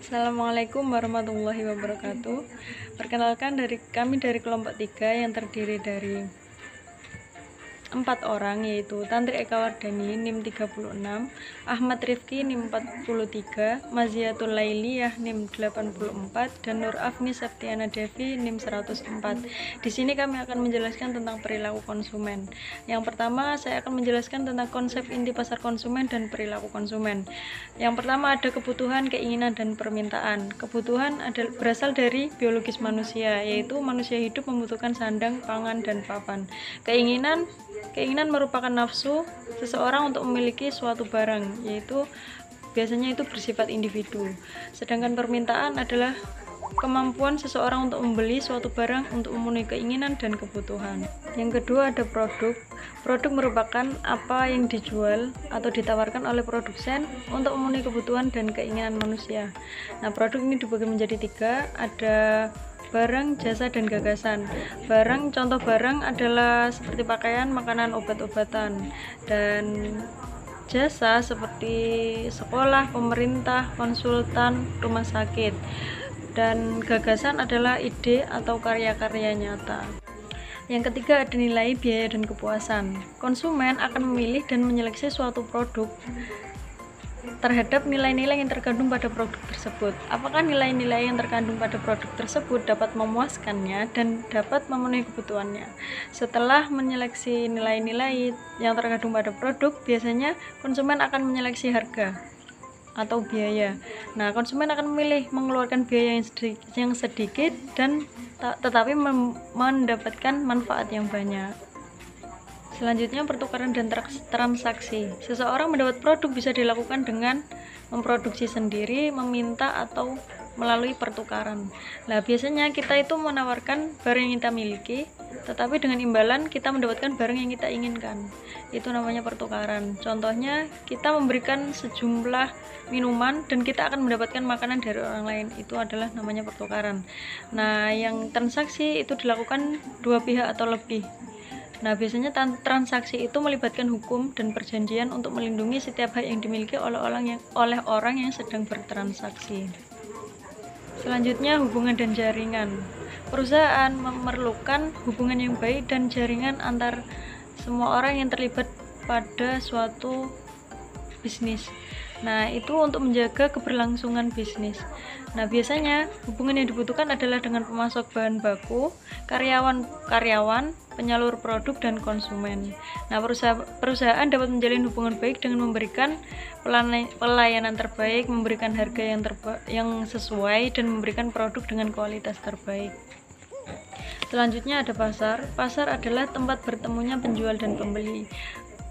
Assalamualaikum warahmatullahi wabarakatuh. Perkenalkan kami dari kelompok 3 yang terdiri dari 4 orang, yaitu Tantri Eka Wardani NIM 36, Ahmad Rifki NIM 43, Maziatul Lailiyah NIM 84, dan Nur Afni Septiana Devi NIM 104. Di sini kami akan menjelaskan tentang perilaku konsumen. Yang pertama, saya akan menjelaskan tentang konsep inti pasar konsumen dan perilaku konsumen. Yang pertama ada kebutuhan, keinginan, dan permintaan. Kebutuhan berasal dari biologis manusia, yaitu manusia hidup membutuhkan sandang, pangan, dan papan. Keinginan merupakan nafsu seseorang untuk memiliki suatu barang, yaitu biasanya itu bersifat individu. Sedangkan permintaan adalah kemampuan seseorang untuk membeli suatu barang untuk memenuhi keinginan dan kebutuhan. Yang kedua ada produk. Produk merupakan apa yang dijual atau ditawarkan oleh produsen untuk memenuhi kebutuhan dan keinginan manusia. Nah, produk ini dibagi menjadi 3, ada barang, jasa, dan gagasan. Contoh barang adalah seperti pakaian, makanan, obat-obatan, dan jasa seperti sekolah, pemerintah, konsultan, rumah sakit. Dan gagasan adalah ide atau karya-karya nyata. Yang ketiga ada nilai, biaya, dan kepuasan. Konsumen akan memilih dan menyeleksi suatu produk terhadap nilai-nilai yang terkandung pada produk tersebut. Apakah nilai-nilai yang terkandung pada produk tersebut dapat memuaskannya dan dapat memenuhi kebutuhannya? Setelah menyeleksi nilai-nilai yang terkandung pada produk, biasanya konsumen akan menyeleksi harga atau biaya. Nah, konsumen akan memilih mengeluarkan biaya yang sedikit dan tetapi mendapatkan manfaat yang banyak. Selanjutnya pertukaran dan transaksi. Seseorang mendapat produk bisa dilakukan dengan memproduksi sendiri, meminta, atau melalui pertukaran. Nah, biasanya kita itu menawarkan barang yang kita miliki, tetapi dengan imbalan kita mendapatkan barang yang kita inginkan. Itu namanya pertukaran. Contohnya, kita memberikan sejumlah minuman dan kita akan mendapatkan makanan dari orang lain. Itu adalah namanya pertukaran. Nah, yang transaksi itu dilakukan dua pihak atau lebih. Nah, biasanya transaksi itu melibatkan hukum dan perjanjian untuk melindungi setiap hak yang dimiliki oleh orang yang sedang bertransaksi. Selanjutnya, hubungan dan jaringan. Perusahaan memerlukan hubungan yang baik dan jaringan antar semua orang yang terlibat pada suatu bisnis. Nah, itu untuk menjaga keberlangsungan bisnis. Nah, biasanya hubungan yang dibutuhkan adalah dengan pemasok bahan baku, karyawan, penyalur produk, dan konsumen. Nah, perusahaan dapat menjalin hubungan baik dengan memberikan pelayanan terbaik, memberikan harga yang sesuai, dan memberikan produk dengan kualitas terbaik. Selanjutnya ada pasar. Pasar adalah tempat bertemunya penjual dan pembeli.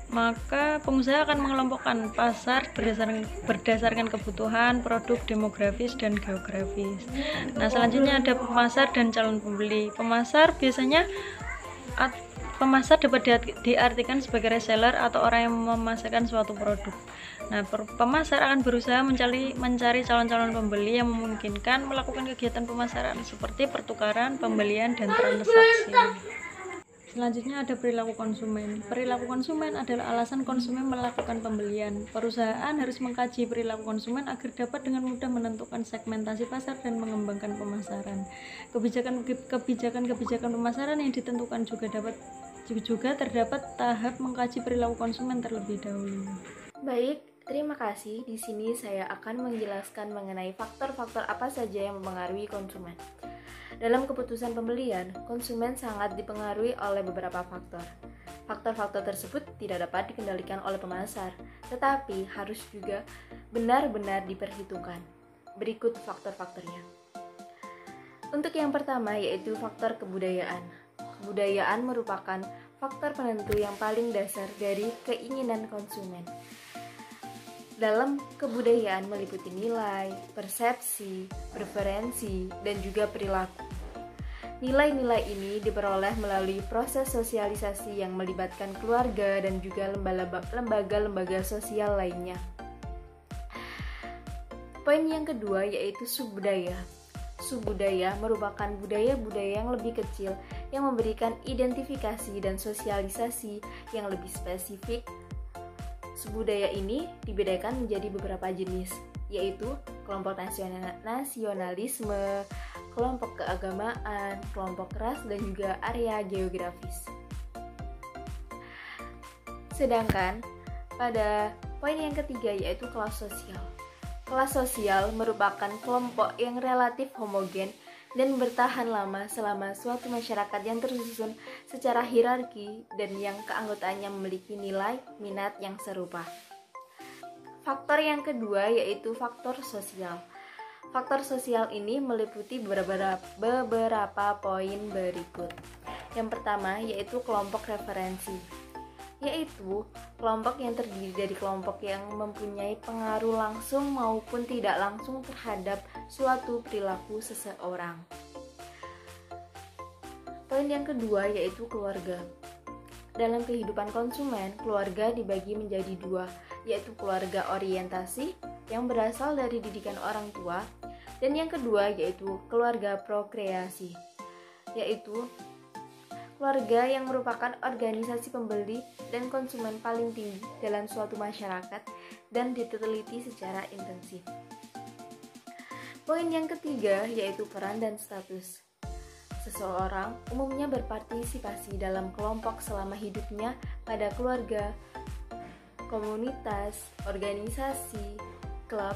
Maka pengusaha akan mengelompokkan pasar berdasarkan kebutuhan, produk, demografis, dan geografis. Nah, selanjutnya ada pemasar dan calon pembeli. Pemasar dapat diartikan sebagai reseller atau orang yang memasarkan suatu produk. Nah, pemasar akan berusaha mencari calon-calon pembeli yang memungkinkan melakukan kegiatan pemasaran seperti pertukaran, pembelian, dan transaksi. Selanjutnya ada perilaku konsumen. Perilaku konsumen adalah alasan konsumen melakukan pembelian. Perusahaan harus mengkaji perilaku konsumen agar dapat dengan mudah menentukan segmentasi pasar dan mengembangkan pemasaran. Kebijakan pemasaran yang ditentukan juga terdapat tahap mengkaji perilaku konsumen terlebih dahulu. Baik, terima kasih. Di sini saya akan menjelaskan mengenai faktor-faktor apa saja yang mempengaruhi konsumen. Dalam keputusan pembelian, konsumen sangat dipengaruhi oleh beberapa faktor. Faktor-faktor tersebut tidak dapat dikendalikan oleh pemasar, tetapi harus juga benar-benar diperhitungkan. Berikut faktor-faktornya. Untuk yang pertama yaitu faktor kebudayaan. Kebudayaan merupakan faktor penentu yang paling dasar dari keinginan konsumen. Dalam kebudayaan meliputi nilai, persepsi, preferensi, dan juga perilaku. Nilai-nilai ini diperoleh melalui proses sosialisasi yang melibatkan keluarga dan juga lembaga-lembaga sosial lainnya. Poin yang kedua yaitu subbudaya. Subbudaya merupakan budaya-budaya yang lebih kecil yang memberikan identifikasi dan sosialisasi yang lebih spesifik. Subbudaya ini dibedakan menjadi beberapa jenis. yaitu kelompok nasionalisme, kelompok keagamaan, kelompok ras, dan juga area geografis. Sedangkan pada poin yang ketiga yaitu kelas sosial. Kelas sosial merupakan kelompok yang relatif homogen dan bertahan lama selama suatu masyarakat yang tersusun secara hierarki dan yang keanggotaannya memiliki nilai minat yang serupa. Faktor yang kedua yaitu faktor sosial. Faktor sosial ini meliputi beberapa poin berikut. Yang pertama yaitu kelompok referensi, yaitu kelompok yang terdiri dari kelompok yang mempunyai pengaruh langsung maupun tidak langsung terhadap suatu perilaku seseorang. Poin yang kedua yaitu keluarga. Dalam kehidupan konsumen, keluarga dibagi menjadi dua, yaitu keluarga orientasi yang berasal dari didikan orang tua, dan yang kedua yaitu keluarga prokreasi, yaitu keluarga yang merupakan organisasi pembeli dan konsumen paling tinggi dalam suatu masyarakat dan diteliti secara intensif. Poin yang ketiga yaitu peran dan status. Seseorang umumnya berpartisipasi dalam kelompok selama hidupnya pada keluarga, komunitas, organisasi, klub,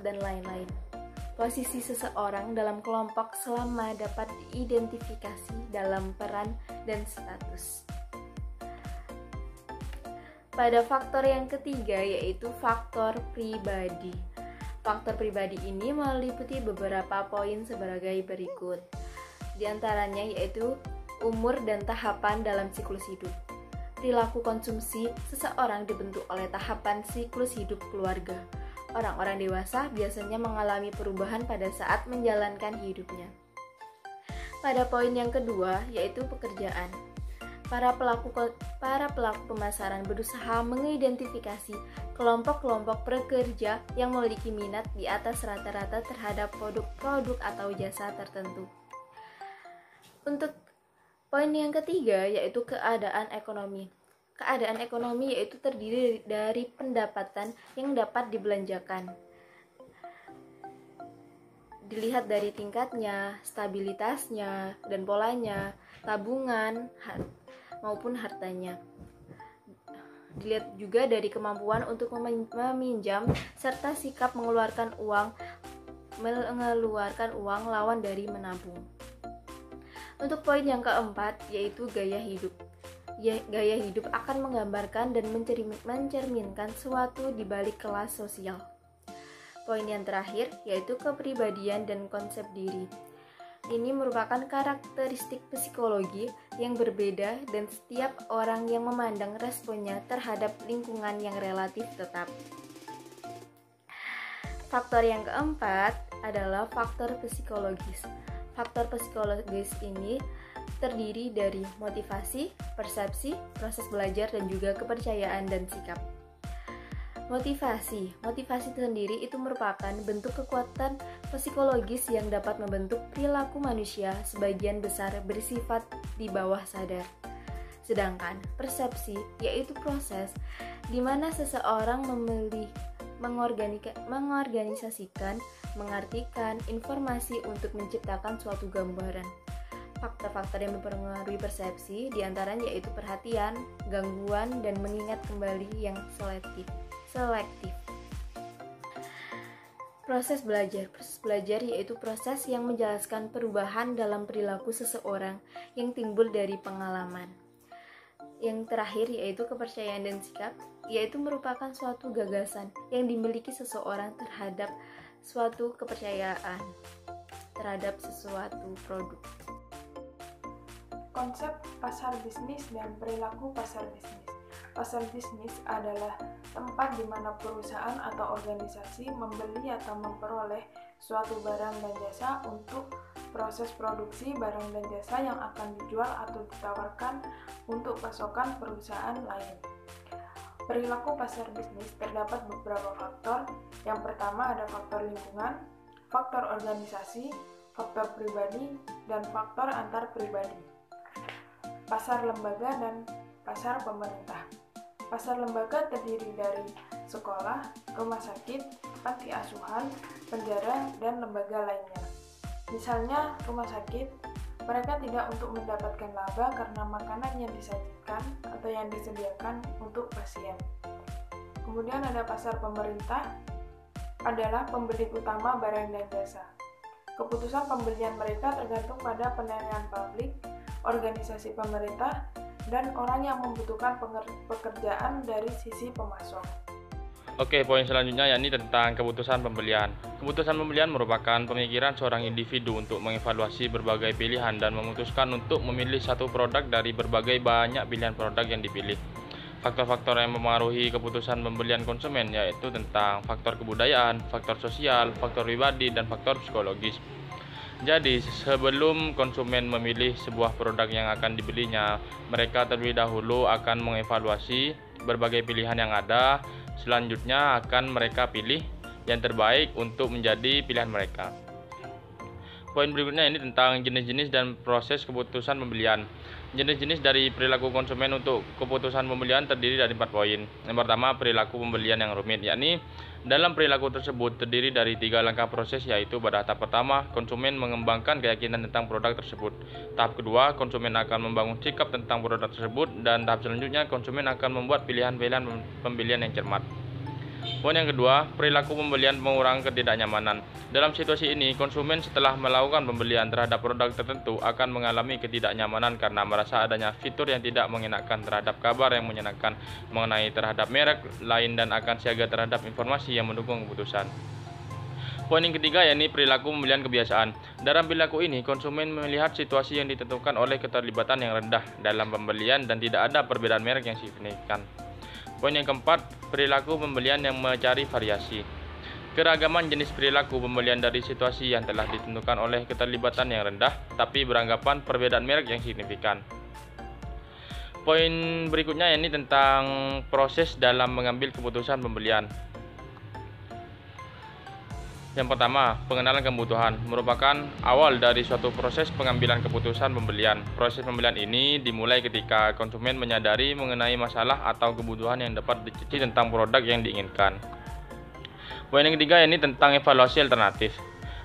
dan lain-lain. Posisi seseorang dalam kelompok selama dapat diidentifikasi dalam peran dan status. Pada faktor yang ketiga yaitu faktor pribadi. Faktor pribadi ini meliputi beberapa poin sebagai berikut. Di antaranya yaitu umur dan tahapan dalam siklus hidup. Perilaku konsumsi seseorang dibentuk oleh tahapan siklus hidup keluarga. Orang-orang dewasa biasanya mengalami perubahan pada saat menjalankan hidupnya. Pada poin yang kedua yaitu pekerjaan. Para pelaku pemasaran berusaha mengidentifikasi kelompok-kelompok pekerja yang memiliki minat di atas rata-rata terhadap produk atau jasa tertentu. Untuk poin yang ketiga yaitu keadaan ekonomi. Keadaan ekonomi yaitu terdiri dari pendapatan yang dapat dibelanjakan. Dilihat dari tingkatnya, stabilitasnya, dan polanya, tabungan maupun hartanya. Dilihat juga dari kemampuan untuk meminjam serta sikap mengeluarkan uang lawan dari menabung. Untuk poin yang keempat yaitu gaya hidup. Gaya hidup akan menggambarkan dan mencerminkan suatu di balik kelas sosial. Poin yang terakhir yaitu kepribadian dan konsep diri. Ini merupakan karakteristik psikologi yang berbeda dan setiap orang yang memandang responnya terhadap lingkungan yang relatif tetap. Faktor yang keempat adalah faktor psikologis. Faktor psikologis ini terdiri dari motivasi, persepsi, proses belajar, dan juga kepercayaan dan sikap. Motivasi sendiri itu merupakan bentuk kekuatan psikologis yang dapat membentuk perilaku manusia sebagian besar bersifat di bawah sadar. Sedangkan persepsi yaitu proses di mana seseorang mengorganisasikan, mengartikan informasi untuk menciptakan suatu gambaran. Faktor-faktor yang mempengaruhi persepsi diantaranya yaitu perhatian, gangguan, dan mengingat kembali yang selektif. Proses belajar yaitu proses yang menjelaskan perubahan dalam perilaku seseorang yang timbul dari pengalaman. Yang terakhir yaitu kepercayaan dan sikap, yaitu merupakan suatu gagasan yang dimiliki seseorang terhadap suatu kepercayaan terhadap sesuatu produk. Konsep pasar bisnis dan perilaku pasar bisnis. Pasar bisnis adalah tempat di mana perusahaan atau organisasi membeli atau memperoleh suatu barang dan jasa untuk proses produksi barang dan jasa yang akan dijual atau ditawarkan untuk pasokan perusahaan lain. Perilaku pasar bisnis terdapat beberapa faktor. Yang pertama ada faktor lingkungan, faktor organisasi, faktor pribadi, dan faktor antar pribadi. Pasar lembaga dan pasar pemerintah. Pasar lembaga terdiri dari sekolah, rumah sakit, panti asuhan, penjara, dan lembaga lainnya. Misalnya rumah sakit, mereka tidak untuk mendapatkan laba karena makanan yang disajikan atau yang disediakan untuk pasien. Kemudian ada pasar pemerintah, adalah pembeli utama barang dan jasa. Keputusan pembelian mereka tergantung pada penilaian publik, organisasi pemerintah, dan orang yang membutuhkan pekerjaan dari sisi pemasok. Oke, poin selanjutnya yakni tentang keputusan pembelian. Keputusan pembelian merupakan pemikiran seorang individu untuk mengevaluasi berbagai pilihan dan memutuskan untuk memilih satu produk dari berbagai banyak pilihan produk yang dipilih. Faktor-faktor yang mempengaruhi keputusan pembelian konsumen yaitu tentang faktor kebudayaan, faktor sosial, faktor pribadi, dan faktor psikologis. Jadi, sebelum konsumen memilih sebuah produk yang akan dibelinya, mereka terlebih dahulu akan mengevaluasi berbagai pilihan yang ada. Selanjutnya akan mereka pilih yang terbaik untuk menjadi pilihan mereka. Poin berikutnya ini tentang jenis-jenis dan proses keputusan pembelian. Jenis-jenis dari perilaku konsumen untuk keputusan pembelian terdiri dari 4 poin. Yang pertama, perilaku pembelian yang rumit, yakni dalam perilaku tersebut terdiri dari 3 langkah proses, yaitu pada tahap pertama, konsumen mengembangkan keyakinan tentang produk tersebut. Tahap kedua, konsumen akan membangun sikap tentang produk tersebut, dan tahap selanjutnya, konsumen akan membuat pilihan-pilihan pembelian yang cermat. Poin yang kedua, perilaku pembelian mengurangi ketidaknyamanan. Dalam situasi ini, konsumen setelah melakukan pembelian terhadap produk tertentu akan mengalami ketidaknyamanan karena merasa adanya fitur yang tidak mengenakan terhadap kabar yang menyenangkan mengenai terhadap merek lain dan akan siaga terhadap informasi yang mendukung keputusan. Poin yang ketiga yakni perilaku pembelian kebiasaan. Dalam perilaku ini, konsumen melihat situasi yang ditentukan oleh keterlibatan yang rendah dalam pembelian dan tidak ada perbedaan merek yang signifikan. Poin yang keempat, perilaku pembelian yang mencari variasi. Keragaman jenis perilaku pembelian dari situasi yang telah ditentukan oleh keterlibatan yang rendah, tapi beranggapan perbedaan merek yang signifikan. Poin berikutnya ini tentang proses dalam mengambil keputusan pembelian. Yang pertama, pengenalan kebutuhan merupakan awal dari suatu proses pengambilan keputusan pembelian. Proses pembelian ini dimulai ketika konsumen menyadari mengenai masalah atau kebutuhan yang dapat dicuci tentang produk yang diinginkan. Poin yang ketiga ini tentang evaluasi alternatif.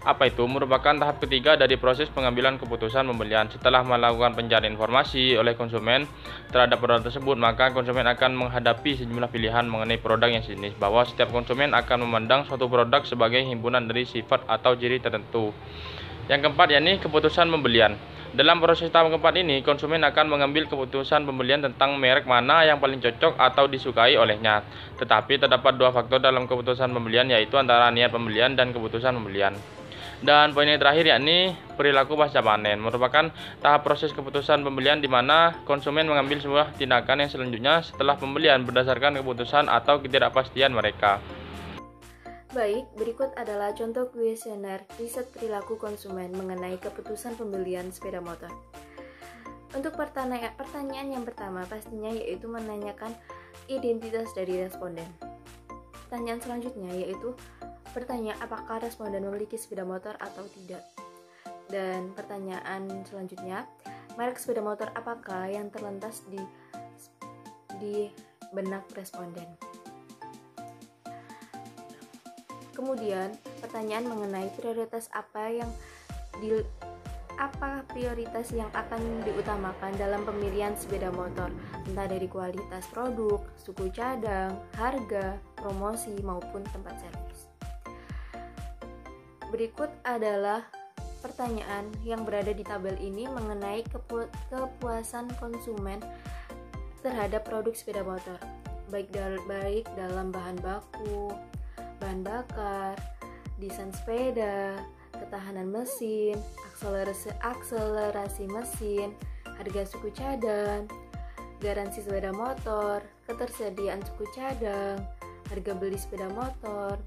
Apa itu? Merupakan tahap ketiga dari proses pengambilan keputusan pembelian. Setelah melakukan pencarian informasi oleh konsumen terhadap produk tersebut, maka konsumen akan menghadapi sejumlah pilihan mengenai produk yang sejenis, bahwa setiap konsumen akan memandang suatu produk sebagai himpunan dari sifat atau ciri tertentu. Yang keempat yakni keputusan pembelian. Dalam proses tahap keempat ini, konsumen akan mengambil keputusan pembelian tentang merek mana yang paling cocok atau disukai olehnya. Tetapi terdapat 2 faktor dalam keputusan pembelian, yaitu antara niat pembelian dan keputusan pembelian. Dan poin yang terakhir yakni perilaku pasca panen, merupakan tahap proses keputusan pembelian di mana konsumen mengambil sebuah tindakan yang selanjutnya setelah pembelian berdasarkan keputusan atau ketidakpastian mereka. Baik, berikut adalah contoh kuesioner riset perilaku konsumen mengenai keputusan pembelian sepeda motor. Untuk pertanyaan yang pertama pastinya yaitu menanyakan identitas dari responden. Pertanyaan selanjutnya yaitu bertanya apakah responden memiliki sepeda motor atau tidak. Dan pertanyaan selanjutnya, merek sepeda motor apakah yang terlintas di benak responden. Kemudian, pertanyaan mengenai prioritas apa prioritas yang akan diutamakan dalam pemilihan sepeda motor, entah dari kualitas produk, suku cadang, harga, promosi, maupun tempat servis. Berikut adalah pertanyaan yang berada di tabel ini mengenai kepuasan konsumen terhadap produk sepeda motor, baik dalam bahan baku, bahan bakar, desain sepeda, ketahanan mesin, akselerasi mesin, harga suku cadang, garansi sepeda motor, ketersediaan suku cadang, harga beli sepeda motor,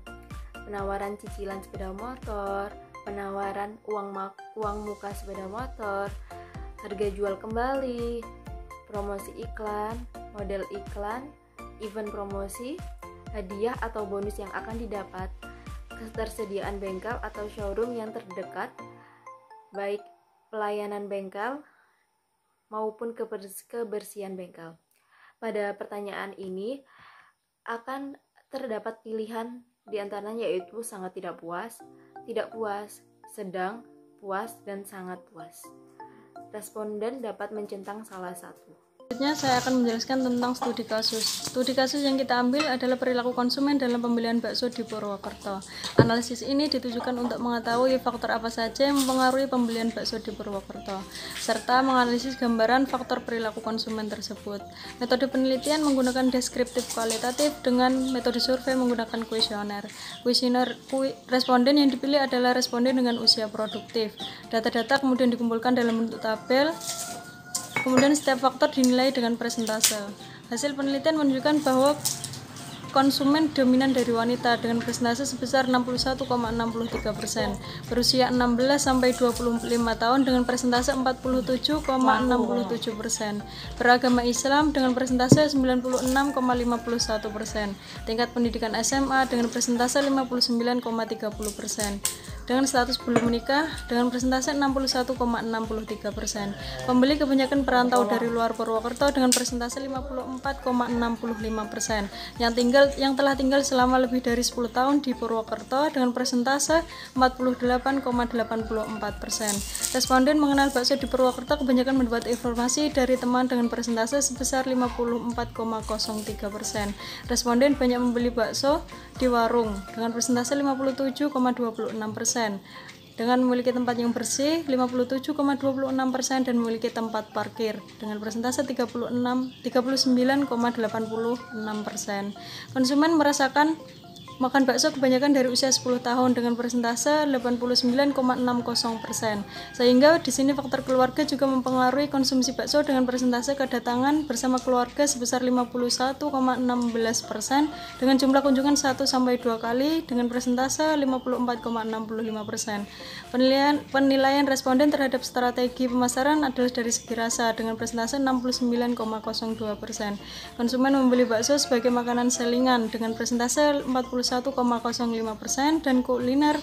penawaran cicilan sepeda motor, penawaran uang muka sepeda motor, harga jual kembali, promosi iklan, model iklan, event promosi, hadiah atau bonus yang akan didapat, ketersediaan bengkel atau showroom yang terdekat, baik pelayanan bengkel maupun kebersihan bengkel. Pada pertanyaan ini akan terdapat pilihan di antaranya yaitu sangat tidak puas, sedang, puas, dan sangat puas. Responden dapat mencentang salah satu. Selanjutnya saya akan menjelaskan tentang studi kasus. Studi kasus yang kita ambil adalah perilaku konsumen dalam pembelian bakso di Purwokerto. Analisis ini ditujukan untuk mengetahui faktor apa saja yang mempengaruhi pembelian bakso di Purwokerto, serta menganalisis gambaran faktor perilaku konsumen tersebut. Metode penelitian menggunakan deskriptif kualitatif dengan metode survei menggunakan kuesioner. Responden yang dipilih adalah responden dengan usia produktif. Data-data kemudian dikumpulkan dalam bentuk tabel. Kemudian setiap faktor dinilai dengan persentase. Hasil penelitian menunjukkan bahwa konsumen dominan dari wanita dengan persentase sebesar 61,63%, berusia 16 sampai 25 tahun dengan persentase 47,67%, beragama Islam dengan persentase 96,51%, tingkat pendidikan SMA dengan persentase 59,30%. Dengan status belum menikah dengan persentase 61,63%. Pembeli kebanyakan perantau dari luar Purwokerto dengan persentase 54,65%. Yang telah tinggal selama lebih dari 10 tahun di Purwokerto dengan persentase 48,84%. Responden mengenal bakso di Purwokerto kebanyakan mendapat informasi dari teman dengan persentase sebesar 54,03%. Responden banyak membeli bakso di warung dengan persentase 57,26%. Dengan memiliki tempat yang bersih 57,26% dan memiliki tempat parkir dengan persentase 39,86%. Konsumen merasakan makan bakso kebanyakan dari usia 10 tahun dengan persentase 89,60%. Sehingga di sini faktor keluarga juga mempengaruhi konsumsi bakso dengan persentase kedatangan bersama keluarga sebesar 51,16% dengan jumlah kunjungan 1 sampai 2 kali dengan persentase 54,65%. Penilaian responden terhadap strategi pemasaran adalah dari segi rasa dengan persentase 69,02%. Konsumen membeli bakso sebagai makanan selingan dengan persentase 41,05% dan kuliner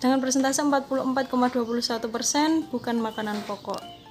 dengan persentase 44,21% bukan makanan pokok.